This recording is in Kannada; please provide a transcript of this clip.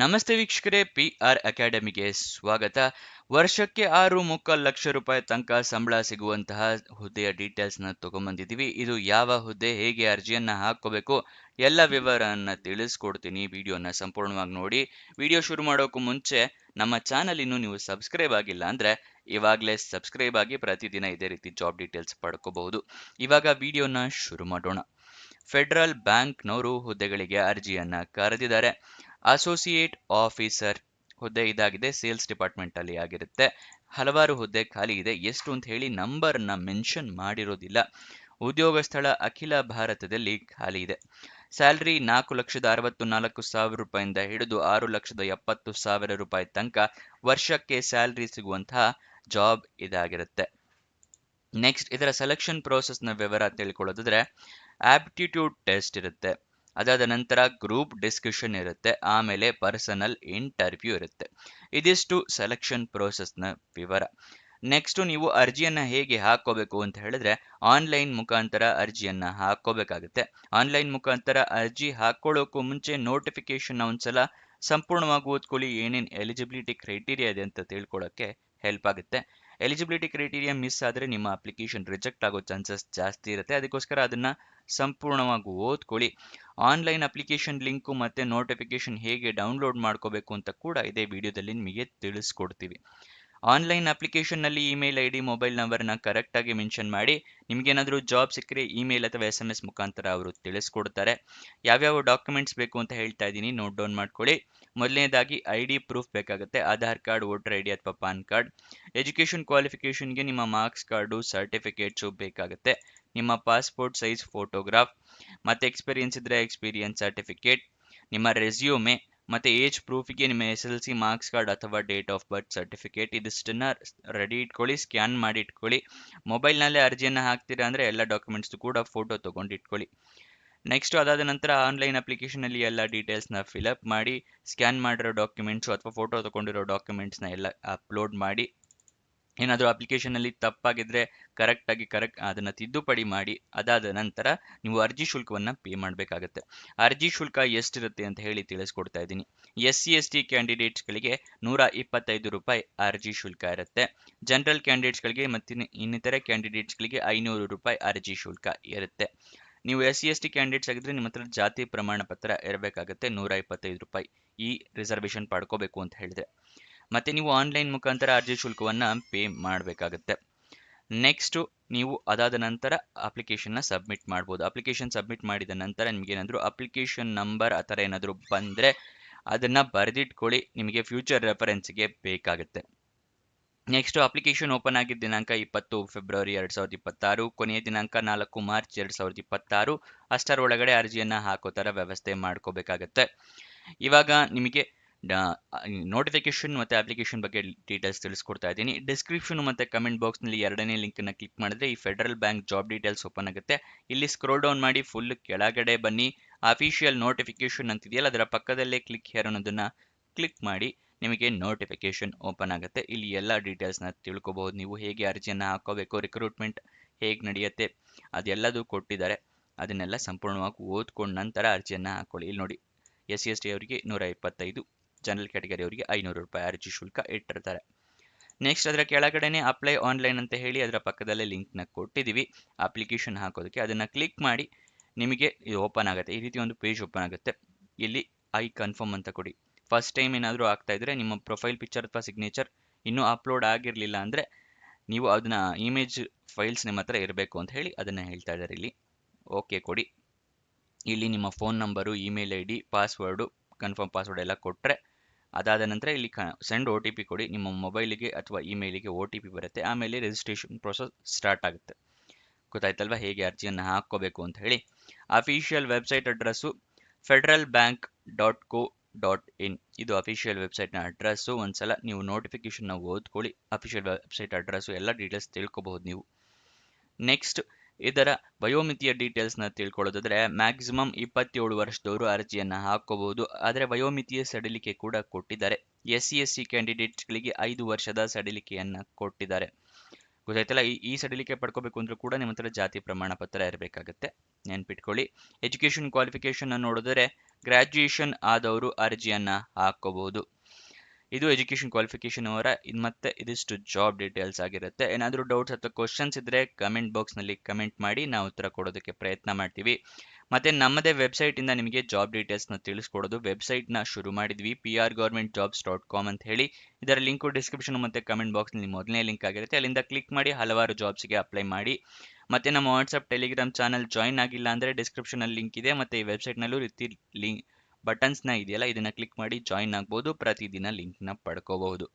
ನಮಸ್ತೆ ವೀಕ್ಷಕರೇ, PR ಅಕಾಡೆಮಿಗೆ ಸ್ವಾಗತ. ವರ್ಷಕ್ಕೆ 6 ಲಕ್ಷ ರೂಪಾಯಿ ತನಕ ಸಂಬಳ ಸಿಗುವಂತಹ ಹುದ್ದೆಯ ಡೀಟೇಲ್ಸ್ನ ತಗೊಂಬಂದಿದ್ದೀವಿ. ಇದು ಯಾವ ಹುದ್ದೆ, ಹೇಗೆ ಅರ್ಜಿಯನ್ನ ಹಾಕೋಬೇಕು, ಎಲ್ಲ ವಿವರನ್ನ ತಿಳಿಸ್ಕೊಡ್ತೀನಿ. ವಿಡಿಯೋನ ಸಂಪೂರ್ಣವಾಗಿ ನೋಡಿ. ವಿಡಿಯೋ ಶುರು ಮಾಡೋಕ್ಕೂ ಮುಂಚೆ ನಮ್ಮ ಚಾನಲ್ ಇನ್ನೂ ನೀವು ಸಬ್ಸ್ಕ್ರೈಬ್ ಆಗಿಲ್ಲ ಅಂದ್ರೆ ಇವಾಗಲೇ ಸಬ್ಸ್ಕ್ರೈಬ್ ಆಗಿ ಪ್ರತಿದಿನ ಇದೇ ರೀತಿ ಜಾಬ್ ಡೀಟೇಲ್ಸ್ ಪಡ್ಕೋಬಹುದು. ಇವಾಗ ವಿಡಿಯೋನ ಶುರು ಮಾಡೋಣ. ಫೆಡರಲ್ ಬ್ಯಾಂಕ್ನವರು ಹುದ್ದೆಗಳಿಗೆ ಅರ್ಜಿಯನ್ನ ಕರೆದಿದ್ದಾರೆ. ಅಸೋಸಿಯೇಟ್ ಆಫೀಸರ್ ಹುದ್ದೆ ಇದಾಗಿದೆ. ಸೇಲ್ಸ್ ಡಿಪಾರ್ಟ್ಮೆಂಟ್ ಅಲ್ಲಿ ಆಗಿರುತ್ತೆ. ಹಲವಾರು ಹುದ್ದೆ ಖಾಲಿ ಇದೆ. ಎಷ್ಟು ಅಂತ ಹೇಳಿ ನಂಬರ್ನ ಮೆನ್ಷನ್ ಮಾಡಿರೋದಿಲ್ಲ. ಉದ್ಯೋಗ ಸ್ಥಳ ಅಖಿಲ ಭಾರತದಲ್ಲಿ ಖಾಲಿ ಇದೆ. ಸ್ಯಾಲ್ರಿ 4,64,000 ರೂಪಾಯಿಂದ ಹಿಡಿದು 6,70,000 ರೂಪಾಯಿ ತನಕ ವರ್ಷಕ್ಕೆ ಸ್ಯಾಲ್ರಿ ಸಿಗುವಂತಹ ಜಾಬ್ ಇದಾಗಿರುತ್ತೆ. ನೆಕ್ಸ್ಟ್, ಇದರ ಸೆಲೆಕ್ಷನ್ ಪ್ರೋಸೆಸ್ನ ವಿವರ ತಿಳ್ಕೊಳ್ಳೋದಾದ್ರೆ, ಆಪ್ಟಿಟ್ಯೂಡ್ ಟೆಸ್ಟ್ ಇರುತ್ತೆ. ಅದಾದ ನಂತರ ಗ್ರೂಪ್ ಡಿಸ್ಕಷನ್ ಇರುತ್ತೆ. ಆಮೇಲೆ ಪರ್ಸನಲ್ ಇಂಟರ್ವ್ಯೂ ಇರುತ್ತೆ. ಇದಿಷ್ಟು ಸೆಲೆಕ್ಷನ್ ಪ್ರೋಸೆಸ್ನ ವಿವರ. ನೆಕ್ಸ್ಟ್, ನೀವು ಅರ್ಜಿಯನ್ನ ಹೇಗೆ ಹಾಕೋಬೇಕು ಅಂತ ಹೇಳಿದ್ರೆ, ಆನ್ಲೈನ್ ಮುಖಾಂತರ ಅರ್ಜಿಯನ್ನ ಹಾಕೋಬೇಕಾಗುತ್ತೆ. ಆನ್ಲೈನ್ ಮುಖಾಂತರ ಅರ್ಜಿ ಹಾಕೊಳ್ಳೋಕ್ಕೂ ಮುಂಚೆ ನೋಟಿಫಿಕೇಶನ್ ಒಂದ್ಸಲ ಸಂಪೂರ್ಣವಾಗಿ ಓದ್ಕೊಳ್ಳಿ. ಏನೇನು ಎಲಿಜಿಬಿಲಿಟಿ ಕ್ರೈಟೀರಿಯಾ ಇದೆ ಅಂತ ತಿಳ್ಕೊಳ್ಳೋಕ್ಕೆ ಹೆಲ್ಪ್ ಆಗುತ್ತೆ. ಎಲಿಜಿಬಿಲಿಟಿ ಕ್ರೈಟೀರಿಯಾ ಮಿಸ್ ಆದರೆ ನಿಮ್ಮ ಅಪ್ಲಿಕೇಶನ್ ರಿಜೆಕ್ಟ್ ಆಗೋ ಚಾನ್ಸಸ್ ಜಾಸ್ತಿ ಇರುತ್ತೆ. ಅದಕ್ಕೋಸ್ಕರ ಅದನ್ನ ಸಂಪೂರ್ಣವಾಗಿ ಓದ್ಕೊಳ್ಳಿ. ಆನ್ಲೈನ್ ಅಪ್ಲಿಕೇಶನ್ ಲಿಂಕು ಮತ್ತೆ ನೋಟಿಫಿಕೇಶನ್ ಹೇಗೆ ಡೌನ್ಲೋಡ್ ಮಾಡ್ಕೋಬೇಕು ಅಂತ ಕೂಡ ಇದೇ ವಿಡಿಯೋದಲ್ಲಿ ನಿಮಗೆ ತಿಳಿಸ್ಕೊಡ್ತೀವಿ. ಆನ್ಲೈನ್ ಅಪ್ಲಿಕೇಶನ್ನಲ್ಲಿ ಇಮೇಲ್ ID, ಮೊಬೈಲ್ ನಂಬರ್ನ ಕರೆಕ್ಟಾಗಿ ಮೆನ್ಷನ್ ಮಾಡಿ. ನಿಮ್ಗೇನಾದರೂ ಜಾಬ್ ಸಿಕ್ಕರೆ ಇಮೇಲ್ ಅಥವಾ SMS ಮುಖಾಂತರ ಅವರು ತಿಳಿಸ್ಕೊಡ್ತಾರೆ. ಯಾವ್ಯಾವ ಡಾಕ್ಯುಮೆಂಟ್ಸ್ ಬೇಕು ಅಂತ ಹೇಳ್ತಾ ಇದ್ದೀನಿ, ನೋಟ್ ಡೌನ್ ಮಾಡ್ಕೊಳ್ಳಿ. ಮೊದಲನೇದಾಗಿ ID ಪ್ರೂಫ್ ಬೇಕಾಗುತ್ತೆ. ಆಧಾರ್ ಕಾರ್ಡ್, ವೋಟರ್ ID ಅಥವಾ ಪಾನ್ ಕಾರ್ಡ್. ಎಜುಕೇಷನ್ ಕ್ವಾಲಿಫಿಕೇಷನ್ಗೆ ನಿಮ್ಮ ಮಾರ್ಕ್ಸ್ ಕಾರ್ಡು, ಸರ್ಟಿಫಿಕೇಟ್ಸು ಬೇಕಾಗುತ್ತೆ. ನಿಮ್ಮ ಪಾಸ್ಪೋರ್ಟ್ ಸೈಜ್ ಫೋಟೋಗ್ರಾಫ್, ಮತ್ತೆ ಎಕ್ಸ್ಪೀರಿಯನ್ಸ್ ಇದ್ರೆ ಎಕ್ಸ್ಪೀರಿಯನ್ಸ್ ಸರ್ಟಿಫಿಕೇಟ್, ನಿಮ್ಮ ರೆಸ್ಯೂಮೆ, ಮತ್ತೆ ಏಜ್ ಪ್ರೂಫಿಗೆ ನಿಮ್ಮ SSLC ಮಾರ್ಕ್ಸ್ ಕಾರ್ಡ್ ಅಥವಾ ಡೇಟ್ ಆಫ್ ಬರ್ತ್ ಸರ್ಟಿಫಿಕೇಟ್. ಇದಿಷ್ಟನ್ನ ರೆಡಿ ಇಟ್ಕೊಳ್ಳಿ, ಸ್ಕ್ಯಾನ್ ಮಾಡಿ ಇಟ್ಕೊಳ್ಳಿ. ಮೊಬೈಲ್ನಲ್ಲೇ ಅರ್ಜಿಯನ್ನು ಹಾಕ್ತೀರಾ ಅಂದರೆ ಎಲ್ಲ ಡಾಕ್ಯುಮೆಂಟ್ಸ್ ಕೂಡ ಫೋಟೋ ತೊಗೊಂಡು ಇಟ್ಕೊಳ್ಳಿ. ನೆಕ್ಸ್ಟ್, ಅದಾದ ನಂತರ ಆನ್ಲೈನ್ ಅಪ್ಲಿಕೇಶನಲ್ಲಿ ಎಲ್ಲ ಡೀಟೇಲ್ಸ್ನ ಫಿಲಪ್ ಮಾಡಿ, ಸ್ಕ್ಯಾನ್ ಮಾಡಿರೋ ಡಾಕ್ಯುಮೆಂಟ್ಸು ಅಥವಾ ಫೋಟೋ ತೊಗೊಂಡಿರೋ ಡಾಕ್ಯುಮೆಂಟ್ಸ್ನ ಎಲ್ಲ ಅಪ್ಲೋಡ್ ಮಾಡಿ. ಏನಾದರೂ ಅಪ್ಲಿಕೇಶನಲ್ಲಿ ತಪ್ಪಾಗಿದ್ರೆ ಕರೆಕ್ಟ್ ಅದನ್ನು ತಿದ್ದುಪಡಿ ಮಾಡಿ. ಅದಾದ ನಂತರ ನೀವು ಅರ್ಜಿ ಶುಲ್ಕವನ್ನು ಪೇ ಮಾಡಬೇಕಾಗತ್ತೆ. ಅರ್ಜಿ ಶುಲ್ಕ ಎಷ್ಟಿರುತ್ತೆ ಅಂತ ಹೇಳಿ ತಿಳಿಸ್ಕೊಡ್ತಾ ಇದ್ದೀನಿ. SC/ST ಕ್ಯಾಂಡಿಡೇಟ್ಸ್ಗಳಿಗೆ 125 ರೂಪಾಯಿ ಅರ್ಜಿ ಶುಲ್ಕ ಇರುತ್ತೆ. ಜನರಲ್ ಕ್ಯಾಂಡಿಡೇಟ್ಸ್ಗಳಿಗೆ ಮತ್ತು ಇನ್ನಿತರೆ ಕ್ಯಾಂಡಿಡೇಟ್ಸ್ಗಳಿಗೆ 500 ರೂಪಾಯಿ ಅರ್ಜಿ ಶುಲ್ಕ ಇರುತ್ತೆ. ನೀವು SC/ST ಕ್ಯಾಂಡಿಡೇಟ್ಸ್ ಆಗಿದ್ರೆ ನಿಮ್ಮ ಹತ್ರ ಜಾತಿ ಪ್ರಮಾಣ ಪತ್ರ ಇರಬೇಕಾಗುತ್ತೆ. 125 ರೂಪಾಯಿ ಈ ರಿಸರ್ವೇಷನ್ ಪಡ್ಕೋಬೇಕು ಅಂತ ಹೇಳಿದ್ರೆ. ಮತ್ತೆ ನೀವು ಆನ್ಲೈನ್ ಮುಖಾಂತರ ಅರ್ಜಿ ಶುಲ್ಕವನ್ನ ಪೇ ಮಾಡಬೇಕಾಗುತ್ತೆ. ನೆಕ್ಸ್ಟ್, ನೀವು ಅದಾದ ನಂತರ ಅಪ್ಲಿಕೇಶನ್ನ ಸಬ್ಮಿಟ್ ಮಾಡ್ಬೋದು. ಅಪ್ಲಿಕೇಶನ್ ಸಬ್ಮಿಟ್ ಮಾಡಿದ ನಂತರ ನಿಮ್ಗೆ ಏನಾದರೂ ಅಪ್ಲಿಕೇಶನ್ ನಂಬರ್ ಆ ಥರ ಏನಾದರೂ ಬಂದರೆ ಅದನ್ನ ಬರೆದಿಟ್ಕೊಳ್ಳಿ. ನಿಮಗೆ ಫ್ಯೂಚರ್ ರೆಫರೆನ್ಸ್ಗೆ ಬೇಕಾಗುತ್ತೆ. ನೆಕ್ಸ್ಟ್, ಅಪ್ಲಿಕೇಶನ್ ಓಪನ್ ಆಗಿದ್ದ ದಿನಾಂಕ 20 ಫೆಬ್ರವರಿ 2026, ಕೊನೆಯ ದಿನಾಂಕ 4 ಮಾರ್ಚ್ 2026. ಅಷ್ಟರೊಳಗಡೆ ಅರ್ಜಿಯನ್ನ ಹಾಕೋ ಥರ ವ್ಯವಸ್ಥೆ ಮಾಡ್ಕೋಬೇಕಾಗತ್ತೆ. ಇವಾಗ ನಿಮಗೆ ನೋಟಿಫಿಕೇಶನ್ ಮತ್ತೆ ಅಪ್ಲಿಕೇಶನ್ ಬಗ್ಗೆ ಡೀಟೇಲ್ಸ್ ತಿಳಿಸ್ಕೊಡ್ತಾ ಇದ್ದೀನಿ. ಡಿಸ್ಕ್ರಿಪ್ಷನ್ ಮತ್ತೆ ಕಮೆಂಟ್ ಬಾಕ್ಸ್ನಲ್ಲಿ 2ನೇ ಲಿಂಕನ್ನು ಕ್ಲಿಕ್ ಮಾಡಿದ್ರೆ ಈ federal bank job details open ಆಗುತ್ತೆ. ಇಲ್ಲಿ ಸ್ಕ್ರೋಲ್ ಡೌನ್ ಮಾಡಿ ಫುಲ್ ಕೆಳಗಡೆ ಬನ್ನಿ. ಅಫಿಷಿಯಲ್ ನೋಟಿಫಿಕೇಶನ್ ಅಂತಿದೆಯಲ್ಲ, ಅದರ ಪಕ್ಕದಲ್ಲೇ ಕ್ಲಿಕ್ ಹೇರ್ ಅನ್ನೋದನ್ನ ಕ್ಲಿಕ್ ಮಾಡಿ. ನಿಮಗೆ ನೋಟಿಫಿಕೇಶನ್ ಓಪನ್ ಆಗುತ್ತೆ. ಇಲ್ಲಿ ಎಲ್ಲ ಡೀಟೇಲ್ಸ್ನ ತಿಳ್ಕೊಬಹುದು. ನೀವು ಹೇಗೆ ಅರ್ಜಿಯನ್ನು ಹಾಕೋಬೇಕು, ರಿಕ್ರೂಟ್ಮೆಂಟ್ ಹೇಗೆ ನಡೆಯುತ್ತೆ ಅದೆಲ್ಲದೂ ಕೊಟ್ಟಿದ್ದಾರೆ. ಅದನ್ನೆಲ್ಲ ಸಂಪೂರ್ಣವಾಗಿ ಓದ್ಕೊಂಡ ನಂತರ ಅರ್ಜಿಯನ್ನು ಹಾಕೊಳ್ಳಿ. ಇಲ್ಲಿ ನೋಡಿ, SC/ST ಅವರಿಗೆ 125, ಜನರಲ್ ಕ್ಯಾಟಗರಿ ಅವರಿಗೆ 500 ರೂಪಾಯಿ ಅರ್ಜಿ ಶುಲ್ಕ ಇಟ್ಟಿರ್ತಾರೆ. ನೆಕ್ಸ್ಟ್, ಅದರ ಕೆಳಗಡೆನೆ ಅಪ್ಲೈ ಆನ್ಲೈನ್ ಅಂತ ಹೇಳಿ ಅದರ ಪಕ್ಕದಲ್ಲೇ ಲಿಂಕ್ನ ಕೊಟ್ಟಿದ್ದೀವಿ ಅಪ್ಲಿಕೇಶನ್ ಹಾಕೋದಕ್ಕೆ. ಅದನ್ನು ಕ್ಲಿಕ್ ಮಾಡಿ. ನಿಮಗೆ ಇದು ಓಪನ್ ಆಗುತ್ತೆ. ಈ ರೀತಿ ಒಂದು ಪೇಜ್ ಓಪನ್ ಆಗುತ್ತೆ. ಇಲ್ಲಿ ಐ ಕನ್ಫರ್ಮ್ ಅಂತ ಕೊಡಿ. ಫಸ್ಟ್ ಟೈಮ್ ಏನಾದರೂ ಆಗ್ತಾ ಇದ್ರೆ ನಿಮ್ಮ ಪ್ರೊಫೈಲ್ ಪಿಕ್ಚರ್ ಅಥವಾ ಸಿಗ್ನೇಚರ್ ಇನ್ನೂ ಅಪ್ಲೋಡ್ ಆಗಿರಲಿಲ್ಲ ಅಂದರೆ ನೀವು ಅದನ್ನ ಇಮೇಜ್ ಫೈಲ್ಸ್ ನಿಮ್ಮ ಹತ್ರ ಇರಬೇಕು ಅಂತ ಹೇಳಿ ಅದನ್ನು ಹೇಳ್ತಾ ಇದ್ದಾರೆ. ಇಲ್ಲಿ ಓಕೆ ಕೊಡಿ. ಇಲ್ಲಿ ನಿಮ್ಮ phone number, email ID, password, confirm password ಎಲ್ಲ ಕೊಟ್ಟರೆ ಅದಾದ ನಂತರ ಇಲ್ಲಿ ಸೆಂಡ್ OTP ಕೊಡಿ. ನಿಮ್ಮ ಮೊಬೈಲಿಗೆ ಅಥವಾ ಇಮೇಲಿಗೆ OTP ಬರುತ್ತೆ. ಆಮೇಲೆ ರಿಜಿಸ್ಟ್ರೇಷನ್ ಪ್ರೋಸೆಸ್ ಸ್ಟಾರ್ಟ್ ಆಗುತ್ತೆ. ಗೊತ್ತಾಯ್ತಲ್ವಾ ಹೇಗೆ ಅರ್ಜಿಯನ್ನು ಹಾಕ್ಕೋಬೇಕು ಅಂತ ಹೇಳಿ. Official website address federalbank.co.in. ಇದು ಅಫಿಷಿಯಲ್ ವೆಬ್ಸೈಟ್ನ ಅಡ್ರೆಸ್ಸು. ಒಂದ್ಸಲ ನೀವು ನೋಟಿಫಿಕೇಶನ್ನ ಓದ್ಕೊಳ್ಳಿ. ಅಫಿಷಿಯಲ್ ವೆಬ್ಸೈಟ್ ಅಡ್ರೆಸ್ಸು ಎಲ್ಲ ಡೀಟೇಲ್ಸ್ ತಿಳ್ಕೊಬಹುದು ನೀವು. ನೆಕ್ಸ್ಟ್, ಇದರ ವಯೋಮಿತಿಯ ಡೀಟೇಲ್ಸ್ನ ತಿಳ್ಕೊಳ್ಳೋದಾದ್ರೆ ಮ್ಯಾಕ್ಸಿಮಮ್ 27 ವರ್ಷದವರು ಅರ್ಜಿಯನ್ನು ಹಾಕೋಬಹುದು. ಆದರೆ ವಯೋಮಿತಿಯ ಸಡಿಲಿಕೆ ಕೂಡ ಕೊಟ್ಟಿದ್ದಾರೆ. SC/ST ಕ್ಯಾಂಡಿಡೇಟ್ಸ್ಗಳಿಗೆ 5 ವರ್ಷದ ಸಡಿಲಿಕೆಯನ್ನು ಕೊಟ್ಟಿದ್ದಾರೆ. ಗೊತ್ತಾಯ್ತಲ್ಲ? ಈ ಸಡಿಲಿಕೆ ಪಡ್ಕೋಬೇಕು ಅಂದ್ರೂ ಕೂಡ ನಿಮ್ಮ ಹತ್ರ ಜಾತಿ ಪ್ರಮಾಣ ಪತ್ರ ಇರಬೇಕಾಗತ್ತೆ, ನೆನ್ಪಿಟ್ಕೊಳ್ಳಿ. ಎಜುಕೇಷನ್ ಕ್ವಾಲಿಫಿಕೇಷನ್ ನೋಡಿದ್ರೆ ಗ್ರಾಜ್ಯುಯೇಷನ್ ಆದವರು ಅರ್ಜಿಯನ್ನ ಹಾಕೋಬಹುದು. ಇದು ಎಜುಕೇಷನ್ ಕ್ವಾಲಿಫಿಕೇಷನ್ ಅವರ ಮತ್ತೆ ಇದಿಷ್ಟು ಜಾಬ್ ಡೀಟೇಲ್ಸ್ ಆಗಿರುತ್ತೆ. ಏನಾದರೂ ಡೌಟ್ಸ್ ಅಥವಾ ಕ್ವಶನ್ಸ್ ಇದ್ರೆ ಕಮೆಂಟ್ ಬಾಕ್ಸ್ನಲ್ಲಿ ಕಮೆಂಟ್ ಮಾಡಿ, ನಾವು ಉತ್ತರ ಕೊಡೋದಕ್ಕೆ ಪ್ರಯತ್ನ ಮಾಡ್ತೀವಿ. ಮತ್ತೆ ನಮ್ಮದೇ ವೆಬ್ಸೈಟಿಂದ ನಿಮಗೆ ಜಾಬ್ ಡೀಟೇಲ್ಸ್ನ ತಿಳಿಸ್ಕೊಡೋದು. ವೆಬ್ಸೈಟ್ನ ಶುರು ಮಾಡಿದ್ವಿ, prgovernmentjobs.com ಅಂತ ಹೇಳಿ. ಇದರ ಲಿಂಕು ಡಿಸ್ಕ್ರಿಪ್ಷನ್ ಮತ್ತು ಕಮೆಂಟ್ ಬಾಕ್ಸ್ನಲ್ಲಿ ಮೊದಲನೇ ಲಿಂಕ್ ಆಗಿರುತ್ತೆ, ಅಲ್ಲಿಂದ ಕ್ಲಿಕ್ ಮಾಡಿ ಹಲವಾರು ಜಾಬ್ಸ್ಗೆ ಅಪ್ಲೈ ಮಾಡಿ. ಮತ್ತೆ ನಮ್ಮ ವಾಟ್ಸಪ್ ಟೆಲಿಗ್ರಾಮ್ ಚಾನಲ್ ಜಾಯಿನ್ ಆಗಿಲ್ಲ ಅಂದರೆ ಡಿಸ್ಕ್ರಿಪ್ಷನಲ್ಲಿ ಲಿಂಕ್ ಇದೆ, ಮತ್ತು ಈ ವೆಬ್ಸೈಟ್ನಲ್ಲೂ ರೀತಿ ಲಿಂಕ್ ಬಟನ್ಸ್ನ ಇದೆಯಲ್ಲ, ಇದನ್ನು ಕ್ಲಿಕ್ ಮಾಡಿ ಜಾಯಿನ್ ಆಗ್ಬೋದು, ಪ್ರತಿದಿನ ಲಿಂಕ್ನ ಪಡ್ಕೋಬಹುದು.